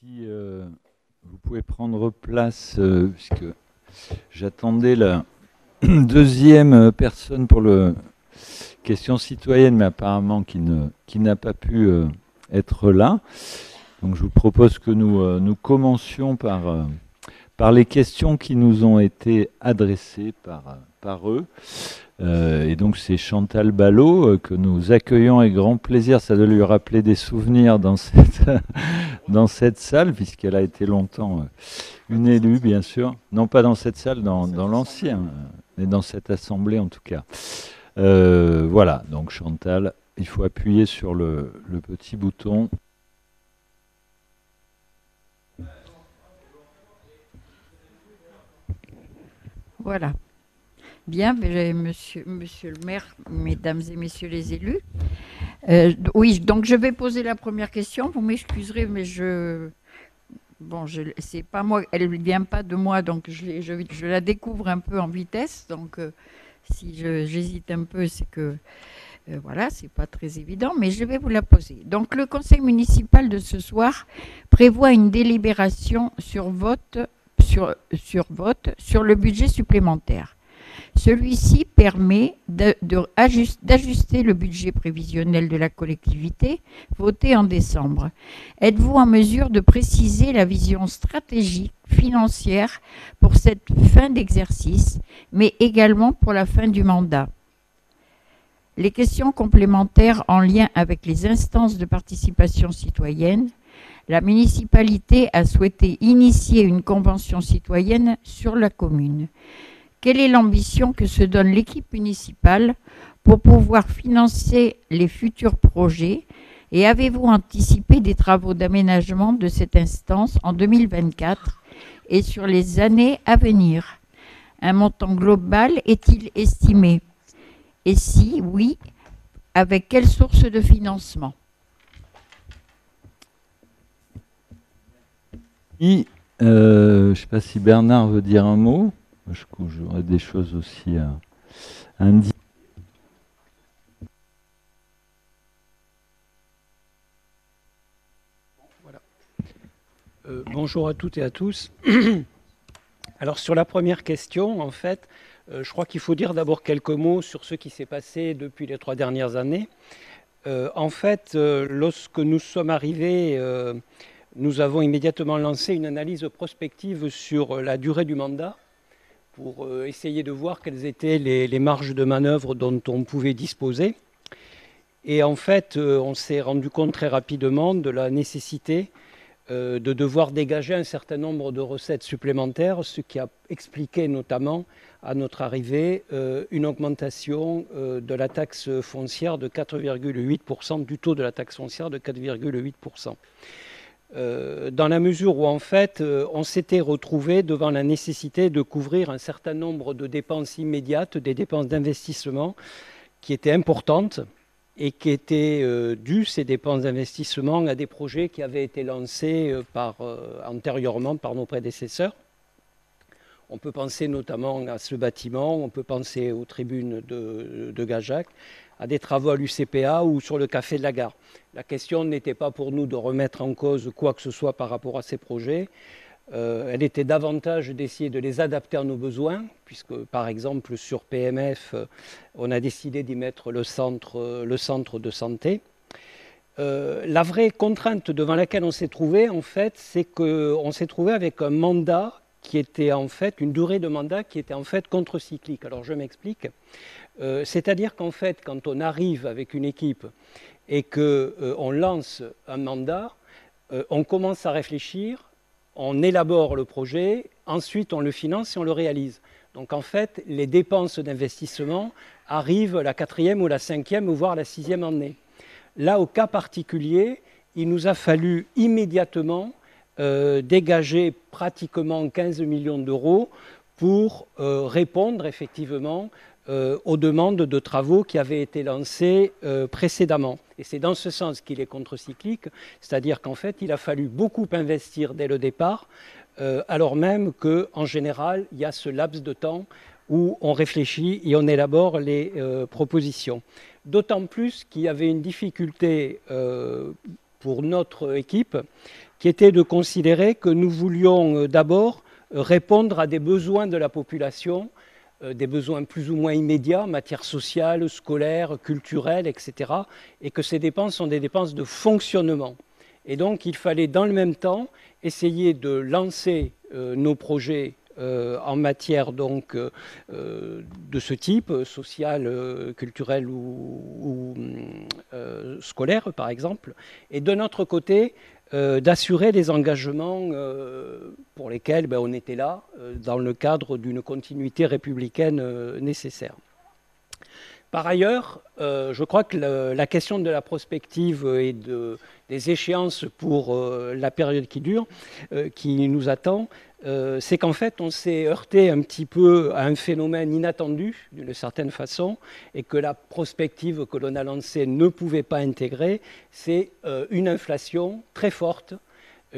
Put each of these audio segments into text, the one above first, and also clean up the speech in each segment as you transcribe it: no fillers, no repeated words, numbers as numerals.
Si vous pouvez prendre place, puisque j'attendais la deuxième personne pour le question citoyenne, mais apparemment qui n'a pas pu être là. Donc je vous propose que nous commencions par les questions qui nous ont été adressées par eux. Et donc c'est Chantal Ballot que nous accueillons avec grand plaisir. Ça doit lui rappeler des souvenirs dans cette salle, puisqu'elle a été longtemps une élue, bien sûr. Non pas dans cette salle, dans l'ancien, mais dans cette assemblée en tout cas. Voilà, donc Chantal, il faut appuyer sur le petit bouton. Voilà. Bien, monsieur le maire, mesdames et messieurs les élus. Oui, donc je vais poser la première question. Vous m'excuserez, mais c'est pas moi, elle ne vient pas de moi, donc je la découvre un peu en vitesse. Donc si j'hésite un peu, c'est que voilà, c'est pas très évident, mais je vais vous la poser. Donc le conseil municipal de ce soir prévoit une délibération sur vote sur le budget supplémentaire. Celui-ci permet d'ajuster le budget prévisionnel de la collectivité voté en décembre. Êtes-vous en mesure de préciser la vision stratégique financière pour cette fin d'exercice, mais également pour la fin du mandat? Les questions complémentaires en lien avec les instances de participation citoyenne. La municipalité a souhaité initier une convention citoyenne sur la commune. Quelle est l'ambition que se donne l'équipe municipale pour pouvoir financer les futurs projets et avez-vous anticipé des travaux d'aménagement de cette instance en 2024 et sur les années à venir? Un montant global est-il estimé? Et si oui, avec quelle source de financement? Je ne sais pas si Bernard veut dire un mot. J'aurais des choses aussi à indiquer. Voilà. Bonjour à toutes et à tous. Alors sur la première question, en fait, je crois qu'il faut dire d'abord quelques mots sur ce qui s'est passé depuis les 3 dernières années. En fait, lorsque nous sommes arrivés, nous avons immédiatement lancé une analyse prospective sur la durée du mandat pour essayer de voir quelles étaient les marges de manœuvre dont on pouvait disposer. Et en fait, on s'est rendu compte très rapidement de la nécessité de devoir dégager un certain nombre de recettes supplémentaires, ce qui a expliqué notamment à notre arrivée une augmentation de la taxe foncière de 4,8%, du taux de la taxe foncière de 4,8%. Dans la mesure où en fait on s'était retrouvé devant la nécessité de couvrir un certain nombre de dépenses immédiates, des dépenses d'investissement qui étaient importantes et qui étaient dues, ces dépenses d'investissement, à des projets qui avaient été lancés antérieurement par nos prédécesseurs. On peut penser notamment à ce bâtiment, on peut penser aux tribunes de Gajac, à des travaux à l'UCPA ou sur le café de la gare. La question n'était pas pour nous de remettre en cause quoi que ce soit par rapport à ces projets. Elle était davantage d'essayer de les adapter à nos besoins, puisque par exemple sur PMF, on a décidé d'y mettre le centre de santé. La vraie contrainte devant laquelle on s'est trouvé, en fait, c'est qu'on s'est trouvé avec un mandat qui était en fait une durée de mandat qui était en fait contre-cyclique. Alors je m'explique. C'est-à-dire qu'en fait, quand on arrive avec une équipe et qu'on lance un mandat, on commence à réfléchir, on élabore le projet, ensuite on le finance et on le réalise. Donc en fait, les dépenses d'investissement arrivent la 4e ou la 5e, voire la 6e année. Là, au cas particulier, il nous a fallu immédiatement dégager pratiquement 15 millions d'euros pour répondre effectivement aux demandes de travaux qui avaient été lancées précédemment. Et c'est dans ce sens qu'il est contre-cyclique, c'est-à-dire qu'en fait, il a fallu beaucoup investir dès le départ, alors même qu'en général, il y a ce laps de temps où on réfléchit et on élabore les propositions. D'autant plus qu'il y avait une difficulté pour notre équipe qui était de considérer que nous voulions d'abord répondre à des besoins de la population, des besoins plus ou moins immédiats en matière sociale, scolaire, culturelle, etc. Et que ces dépenses sont des dépenses de fonctionnement. Et donc, il fallait dans le même temps essayer de lancer nos projets en matière donc, de ce type, social, culturel ou scolaire, par exemple. Et de notre côté, d'assurer les engagements pour lesquels on était là, dans le cadre d'une continuité républicaine nécessaire. Par ailleurs, je crois que la question de la prospective et des échéances pour la période qui nous attend, c'est qu'en fait, on s'est heurté un petit peu à un phénomène inattendu, d'une certaine façon, et que la prospective que l'on a lancée ne pouvait pas intégrer, c'est une inflation très forte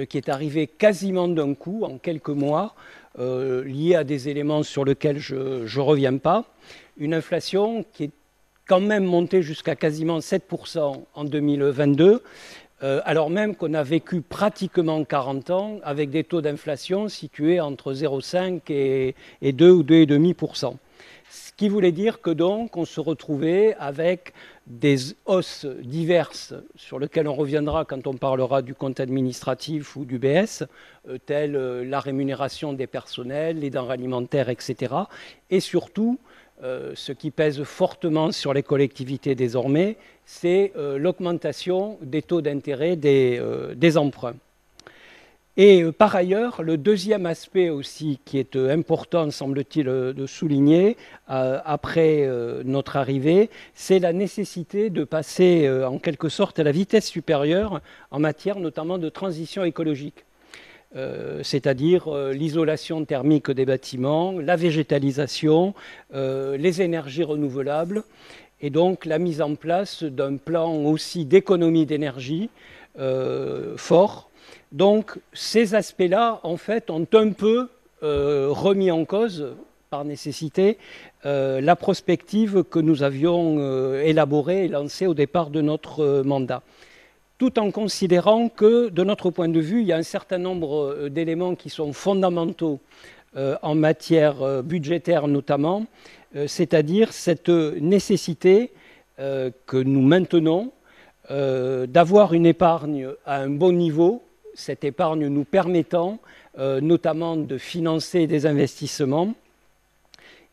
qui est arrivée quasiment d'un coup, en quelques mois, liée à des éléments sur lesquels je ne reviens pas. Une inflation qui est quand même montée jusqu'à quasiment 7% en 2022, alors même qu'on a vécu pratiquement 40 ans avec des taux d'inflation situés entre 0,5 et 2 ou 2,5%. Ce qui voulait dire que donc on se retrouvait avec des hausses diverses sur lesquelles on reviendra quand on parlera du compte administratif ou du BS, telles la rémunération des personnels, les denrées alimentaires, etc. Et surtout, ce qui pèse fortement sur les collectivités désormais, c'est l'augmentation des taux d'intérêt des emprunts. Et par ailleurs, le deuxième aspect aussi qui est important, semble-t-il, de souligner après notre arrivée, c'est la nécessité de passer en quelque sorte à la vitesse supérieure en matière notamment de transition écologique. C'est-à-dire l'isolation thermique des bâtiments, la végétalisation, les énergies renouvelables, et donc la mise en place d'un plan aussi d'économie d'énergie fort. Donc ces aspects-là, en fait, ont un peu remis en cause, par nécessité, la prospective que nous avions élaborée et lancée au départ de notre mandat, tout en considérant que, de notre point de vue, il y a un certain nombre d'éléments qui sont fondamentaux en matière budgétaire notamment, c'est-à-dire cette nécessité que nous maintenons d'avoir une épargne à un bon niveau, cette épargne nous permettant notamment de financer des investissements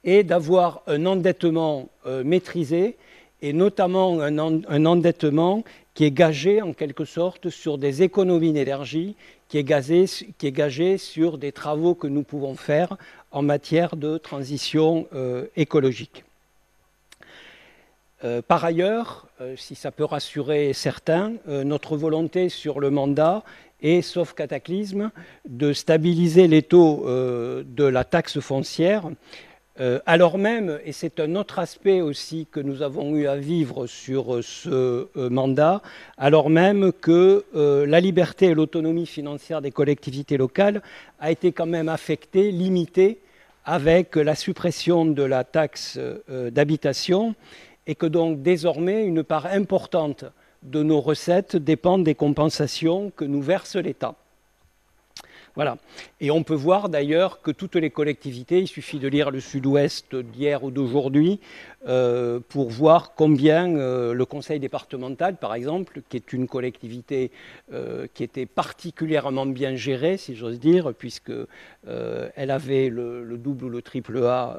et d'avoir un endettement maîtrisé, et notamment un endettement qui est gagé en quelque sorte sur des économies d'énergie, qui est gagé sur des travaux que nous pouvons faire en matière de transition écologique. Par ailleurs, si ça peut rassurer certains, notre volonté sur le mandat est, sauf cataclysme, de stabiliser les taux de la taxe foncière, alors même, et c'est un autre aspect aussi que nous avons eu à vivre sur ce mandat, alors même que la liberté et l'autonomie financière des collectivités locales a été quand même affectée, limitée, avec la suppression de la taxe d'habitation, et que donc désormais une part importante de nos recettes dépend des compensations que nous verse l'État. Voilà. Et on peut voir d'ailleurs que toutes les collectivités, il suffit de lire le Sud-Ouest d'hier ou d'aujourd'hui pour voir combien le conseil départemental, par exemple, qui est une collectivité qui était particulièrement bien gérée, si j'ose dire, puisqu'elle avait le double ou le triple A,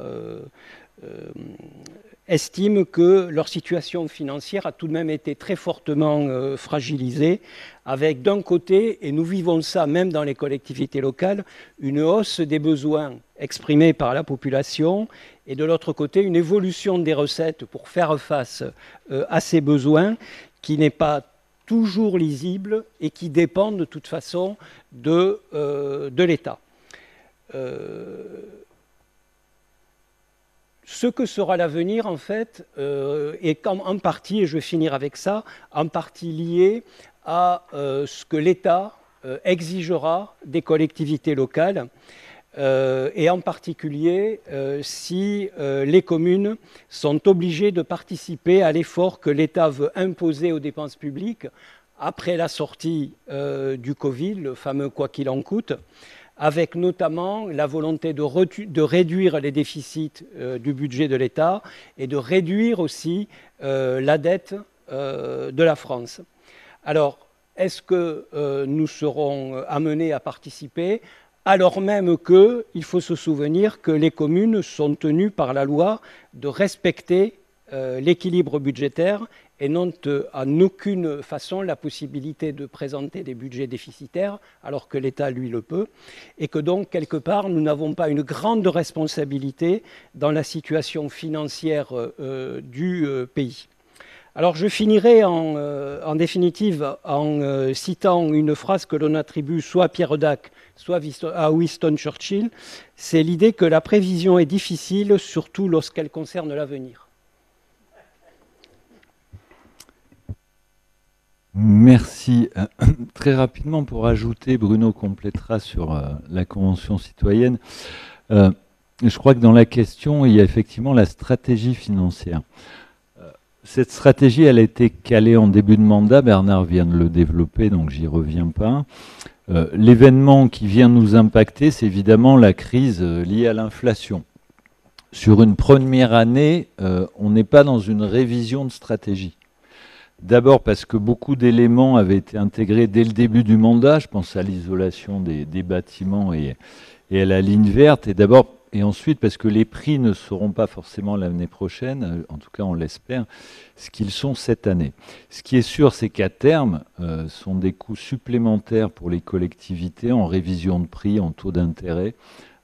estiment que leur situation financière a tout de même été très fortement fragilisée, avec d'un côté, et nous vivons ça même dans les collectivités locales, une hausse des besoins exprimés par la population, et de l'autre côté, une évolution des recettes pour faire face à ces besoins qui n'est pas toujours lisible et qui dépend de toute façon de l'État. Ce que sera l'avenir, en fait, est en partie, et je vais finir avec ça, en partie lié à ce que l'État exigera des collectivités locales, et en particulier si les communes sont obligées de participer à l'effort que l'État veut imposer aux dépenses publiques après la sortie du Covid, le fameux quoi qu'il en coûte, avec notamment la volonté de réduire les déficits du budget de l'État et de réduire aussi la dette de la France. Alors, est-ce que nous serons amenés à participer, alors même qu'il faut se souvenir que les communes sont tenues par la loi de respecter l'équilibre budgétaire et n'ont en aucune façon la possibilité de présenter des budgets déficitaires, alors que l'État, lui, le peut, et que donc, quelque part, nous n'avons pas une grande responsabilité dans la situation financière du pays. Alors, je finirai en définitive en citant une phrase que l'on attribue soit à Pierre Dac, soit à Winston Churchill. C'est l'idée que la prévision est difficile, surtout lorsqu'elle concerne l'avenir. Merci. Très rapidement, pour ajouter, Bruno complétera sur la Convention citoyenne. Je crois que dans la question, il y a effectivement la stratégie financière. Cette stratégie, elle a été calée en début de mandat. Bernard vient de le développer, donc j'y reviens pas. L'événement qui vient nous impacter, c'est évidemment la crise liée à l'inflation. Sur une première année, on n'est pas dans une révision de stratégie. D'abord parce que beaucoup d'éléments avaient été intégrés dès le début du mandat. Je pense à l'isolation des bâtiments et à la ligne verte. Et ensuite parce que les prix ne seront pas forcément l'année prochaine, en tout cas on l'espère, ce qu'ils sont cette année. Ce qui est sûr, c'est qu'à terme, sont des coûts supplémentaires pour les collectivités en révision de prix, en taux d'intérêt,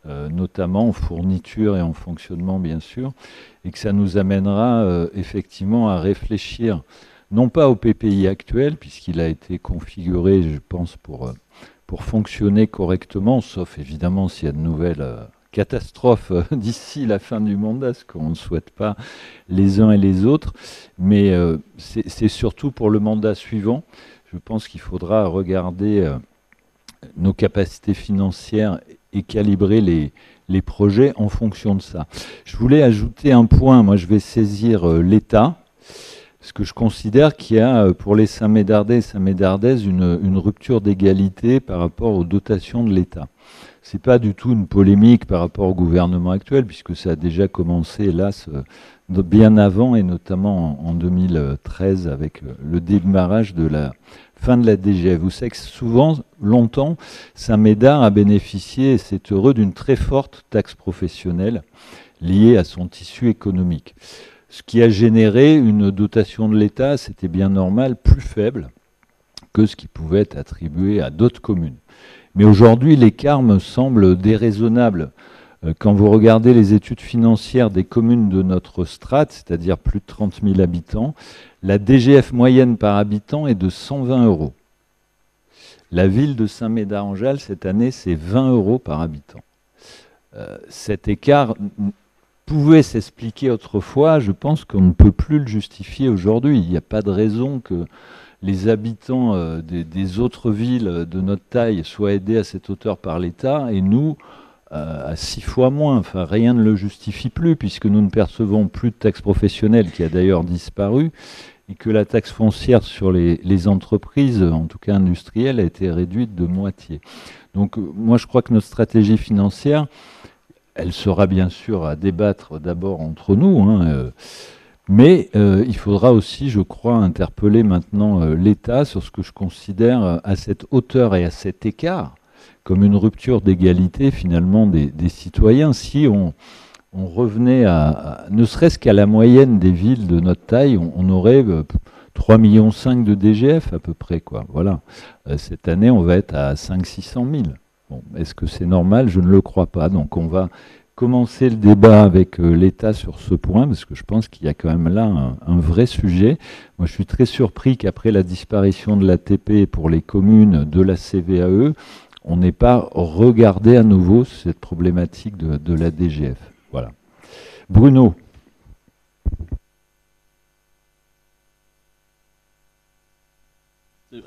notamment en fourniture et en fonctionnement bien sûr, et que ça nous amènera effectivement à réfléchir non pas au PPI actuel, puisqu'il a été configuré, je pense, pour fonctionner correctement, sauf évidemment s'il y a de nouvelles catastrophes d'ici la fin du mandat, ce qu'on ne souhaite pas les uns et les autres. Mais c'est surtout pour le mandat suivant. Je pense qu'il faudra regarder nos capacités financières et calibrer les projets en fonction de ça. Je voulais ajouter un point. Moi, je vais saisir l'État. Parce que je considère qu'il y a pour les Saint-Médardais et Saint-Médardaises une rupture d'égalité par rapport aux dotations de l'État. Ce n'est pas du tout une polémique par rapport au gouvernement actuel, puisque ça a déjà commencé, hélas, bien avant, et notamment en 2013, avec le démarrage de la fin de la DGF. Vous savez que souvent, longtemps, Saint-Médard a bénéficié, et c'est heureux, d'une très forte taxe professionnelle liée à son tissu économique. Ce qui a généré une dotation de l'État, c'était bien normal, plus faible que ce qui pouvait être attribué à d'autres communes. Mais aujourd'hui, l'écart me semble déraisonnable. Quand vous regardez les études financières des communes de notre strate, c'est-à-dire plus de 30 000 habitants, la DGF moyenne par habitant est de 120 €. La ville de Saint-Médard-en-Jalles, cette année, c'est 20 € par habitant. Cet écart pouvait s'expliquer autrefois, je pense qu'on ne peut plus le justifier aujourd'hui. Il n'y a pas de raison que les habitants des autres villes de notre taille soient aidés à cette hauteur par l'État et nous à 6 fois moins. Enfin, rien ne le justifie plus puisque nous ne percevons plus de taxe professionnelle qui a d'ailleurs disparu et que la taxe foncière sur les entreprises, en tout cas industrielles, a été réduite de moitié. Donc moi je crois que notre stratégie financière, elle sera bien sûr à débattre d'abord entre nous, mais il faudra aussi, je crois, interpeller maintenant l'État sur ce que je considère à cette hauteur et à cet écart comme une rupture d'égalité finalement des citoyens. Si on revenait ne serait-ce qu'à la moyenne des villes de notre taille, on aurait 3,5 millions de DGF à peu près, quoi. Voilà. Cette année, on va être à 500 000 -600 000. Bon, est-ce que c'est normal? Je ne le crois pas. Donc on va commencer le débat avec l'État sur ce point, parce que je pense qu'il y a quand même là un vrai sujet. Moi, je suis très surpris qu'après la disparition de l'ATP pour les communes de la CVAE, on n'ait pas regardé à nouveau cette problématique de la DGF. Voilà. Bruno.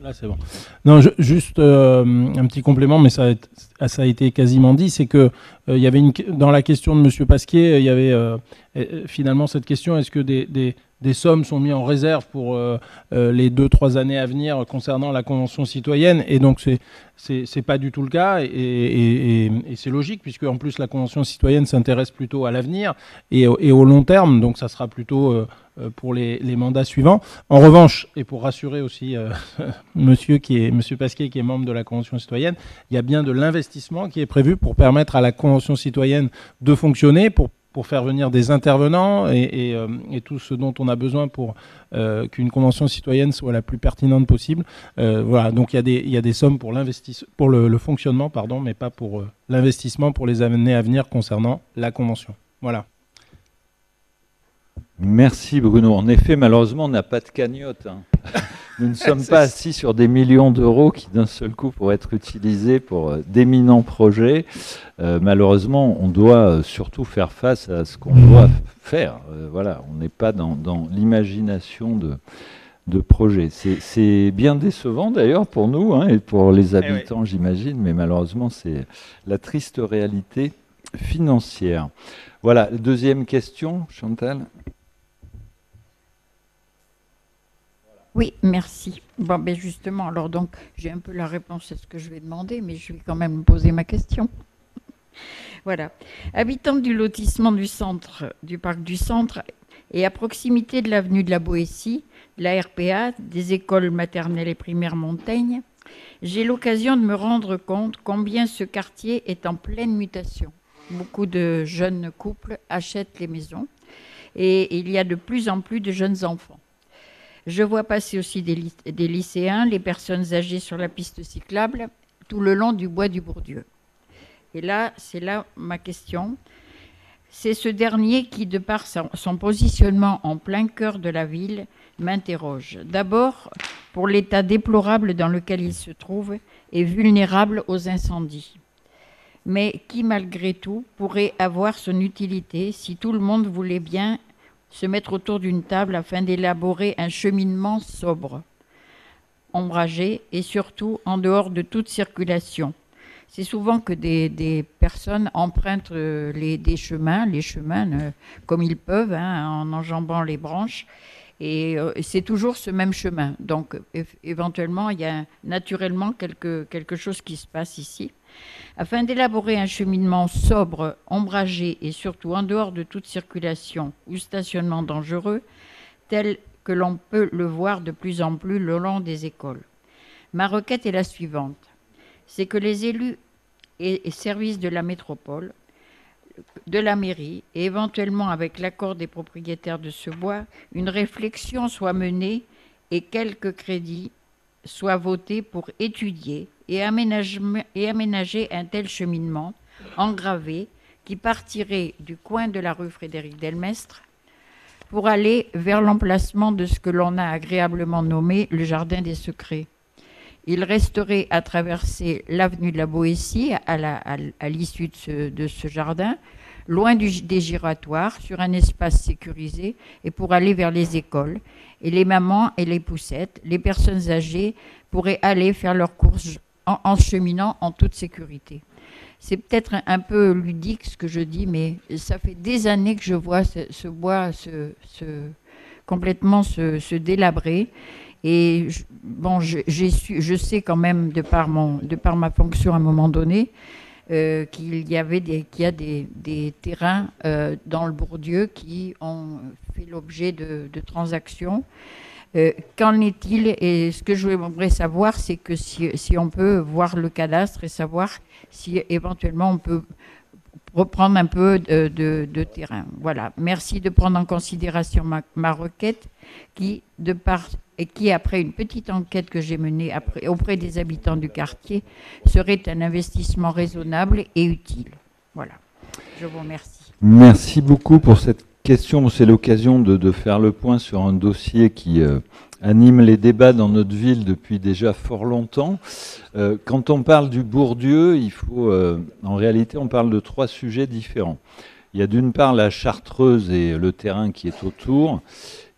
Là, c'est bon. Non, juste un petit complément, mais ça a été quasiment dit, c'est que y avait dans la question de M. Pasquier, il y avait finalement cette question, est-ce que des des sommes sont mises en réserve pour les 2-3 années à venir concernant la Convention citoyenne, et donc c'est pas du tout le cas, et c'est logique, puisque en plus la Convention citoyenne s'intéresse plutôt à l'avenir et au long terme, donc ça sera plutôt pour les mandats suivants. En revanche, et pour rassurer aussi monsieur Pasquier, qui est membre de la Convention citoyenne, il y a bien de l'investissement qui est prévu pour permettre à la Convention citoyenne de fonctionner, pour faire venir des intervenants et tout ce dont on a besoin pour qu'une convention citoyenne soit la plus pertinente possible. Voilà, donc il y a des sommes pour le fonctionnement, pardon, mais pas pour l'investissement pour les années à venir concernant la convention. Voilà. Merci Bruno. En effet, malheureusement, on n'a pas de cagnotte, hein. Nous ne sommes pas assis sur des millions d'euros qui d'un seul coup pourraient être utilisés pour d'éminents projets. Malheureusement, on doit surtout faire face à ce qu'on doit faire. Voilà, on n'est pas dans l'imagination de projets. C'est bien décevant d'ailleurs pour nous, hein, et pour les habitants, j'imagine, mais malheureusement, c'est la triste réalité financière. Voilà, deuxième question, Chantal. Oui, merci. Bon, ben justement, alors donc, j'ai un peu la réponse à ce que je vais demander, mais je vais quand même poser ma question. Voilà. Habitante du lotissement du centre, du parc du centre, et à proximité de l'avenue de la Boétie, de la RPA, des écoles maternelles et primaires Montaigne, j'ai l'occasion de me rendre compte combien ce quartier est en pleine mutation. Beaucoup de jeunes couples achètent les maisons et il y a de plus en plus de jeunes enfants. Je vois passer aussi des lycéens, les personnes âgées sur la piste cyclable, tout le long du bois du Bourdieu. Et là, c'est là ma question. C'est ce dernier qui, de par son positionnement en plein cœur de la ville, m'interroge. D'abord, pour l'état déplorable dans lequel il se trouve et vulnérable aux incendies. Mais qui, malgré tout, pourrait avoir son utilité si tout le monde voulait bien se mettre autour d'une table afin d'élaborer un cheminement sobre, ombragé et surtout en dehors de toute circulation. C'est souvent que des personnes empruntent des chemins, comme ils peuvent, hein, en enjambant les branches, et c'est toujours ce même chemin. Donc éventuellement, il y a naturellement quelque chose qui se passe ici. Afin d'élaborer un cheminement sobre, ombragé et surtout en dehors de toute circulation ou stationnement dangereux, tel que l'on peut le voir de plus en plus le long des écoles. Ma requête est la suivante. C'est que les élus et services de la métropole, de la mairie et éventuellement avec l'accord des propriétaires de ce bois, une réflexion soit menée et quelques crédits soient votés pour étudier et aménager un tel cheminement engravé qui partirait du coin de la rue Frédéric-Delmestre pour aller vers l'emplacement de ce que l'on a agréablement nommé le Jardin des Secrets. Il resterait à traverser l'avenue de la Boétie à l'issue de ce jardin, loin des giratoires, sur un espace sécurisé et pour aller vers les écoles. Et les mamans et les poussettes, les personnes âgées pourraient aller faire leurs courses en cheminant en toute sécurité. C'est peut-être un peu ludique ce que je dis, mais ça fait des années que je vois ce bois complètement se délabrer. Et bon, je sais quand même, de par ma fonction à un moment donné, qu'il y a des terrains dans le Bourdieu qui ont fait l'objet de transactions. Qu'en est-il? Et ce que je voudrais savoir, c'est que si on peut voir le cadastre et savoir si éventuellement on peut reprendre un peu de terrain. Voilà. Merci de prendre en considération ma requête qui, après une petite enquête que j'ai menée auprès des habitants du quartier, serait un investissement raisonnable et utile. Voilà. Je vous remercie. Merci beaucoup pour cette question. C'est l'occasion de faire le point sur un dossier qui anime les débats dans notre ville depuis déjà fort longtemps. Quand on parle du Bourdieu, en réalité, on parle de 3 sujets différents. Il y a d'une part la chartreuse et le terrain qui est autour.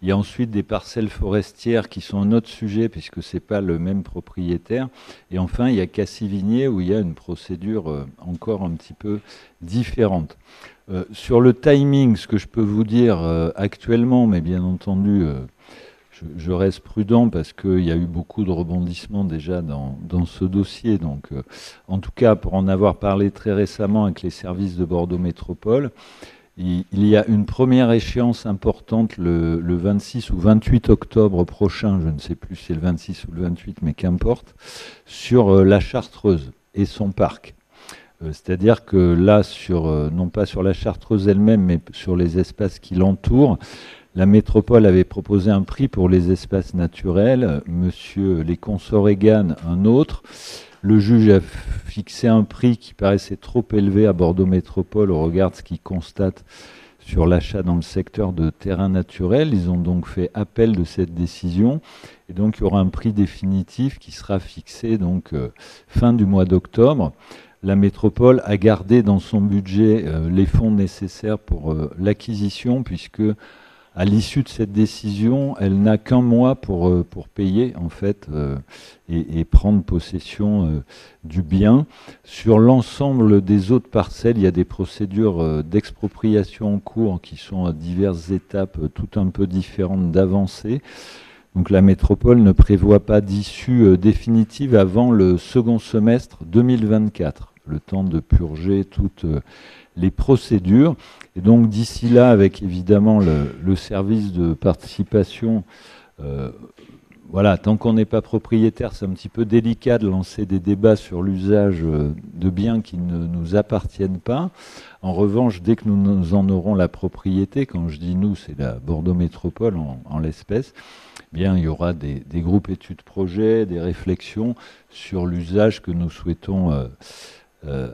Il y a ensuite des parcelles forestières qui sont un autre sujet puisque ce n'est pas le même propriétaire. Et enfin, il y a Cassivigné où il y a une procédure encore un petit peu différente. Sur le timing, ce que je peux vous dire actuellement, mais bien entendu, je reste prudent parce qu'il y a eu beaucoup de rebondissements déjà dans ce dossier. Donc, en tout cas, pour en avoir parlé très récemment avec les services de Bordeaux Métropole, il y a une première échéance importante le 26 ou 28 octobre prochain, je ne sais plus si c'est le 26 ou le 28, mais qu'importe, sur la Chartreuse et son parc. C'est-à-dire que là, non pas sur la Chartreuse elle-même, mais sur les espaces qui l'entourent, la métropole avait proposé un prix pour les espaces naturels, monsieur les consorts Egan un autre. Le juge a fixé un prix qui paraissait trop élevé à Bordeaux Métropole au regard de ce qu'il constate sur l'achat dans le secteur de terrains naturels. Ils ont donc fait appel de cette décision. Et donc, il y aura un prix définitif qui sera fixé donc, fin du mois d'octobre. La métropole a gardé dans son budget les fonds nécessaires pour l'acquisition, puisque à l'issue de cette décision, elle n'a qu'un mois pour payer en fait et prendre possession du bien. Sur l'ensemble des autres parcelles, il y a des procédures d'expropriation en cours qui sont à diverses étapes tout un peu différentes d'avancée. Donc la métropole ne prévoit pas d'issue définitive avant le second semestre 2024, le temps de purger toutes les procédures. Et donc d'ici là, avec évidemment le service de participation, voilà, tant qu'on n'est pas propriétaire, c'est un petit peu délicat de lancer des débats sur l'usage de biens qui ne nous appartiennent pas. En revanche, dès que nous en aurons la propriété, quand je dis nous, c'est la Bordeaux Métropole en l'espèce, bien, il y aura des groupes études projets, des réflexions sur l'usage que nous souhaitons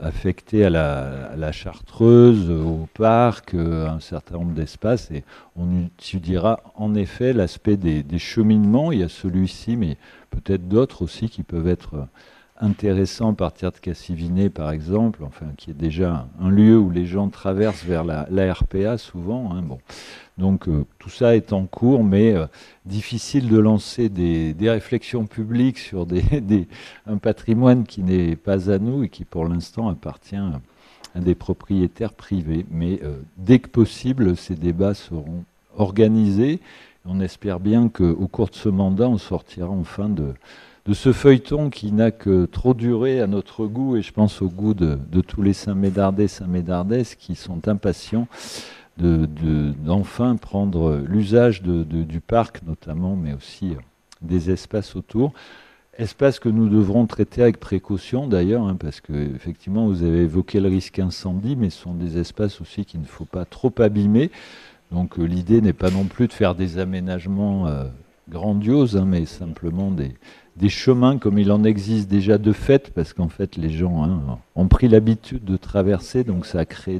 affecté à la Chartreuse, au parc, un certain nombre d'espaces. Et on étudiera en effet l'aspect des cheminements. Il y a celui-ci, mais peut-être d'autres aussi qui peuvent être intéressants à partir de Cassivinet, par exemple, enfin, qui est déjà un lieu où les gens traversent vers la RPA souvent. Hein, bon. Donc tout ça est en cours, mais difficile de lancer des réflexions publiques sur un patrimoine qui n'est pas à nous et qui pour l'instant appartient à des propriétaires privés. Mais dès que possible, ces débats seront organisés. On espère bien qu'au cours de ce mandat, on sortira enfin de ce feuilleton qui n'a que trop duré à notre goût, et je pense au goût de tous les Saint-Médardais, Saint-Médardaises qui sont impatients d'enfin prendre l'usage du parc notamment, mais aussi des espaces autour. Espaces que nous devrons traiter avec précaution d'ailleurs, hein, parce que effectivement vous avez évoqué le risque incendie, mais ce sont des espaces aussi qu'il ne faut pas trop abîmer. Donc l'idée n'est pas non plus de faire des aménagements grandioses, hein, mais simplement des chemins comme il en existe déjà de fait, parce qu'en fait les gens ont pris l'habitude de traverser, donc ça a créé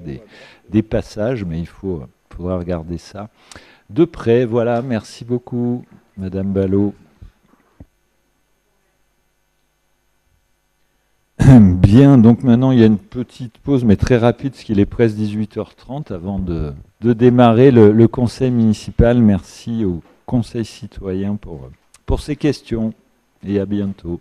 des passages, mais il faudra regarder ça de près. Voilà, merci beaucoup Madame Ballot. Bien, donc maintenant il y a une petite pause, mais très rapide, parce qu'il est presque 18h30, avant de démarrer le conseil municipal. Merci au conseil citoyen pour ces questions, et à bientôt.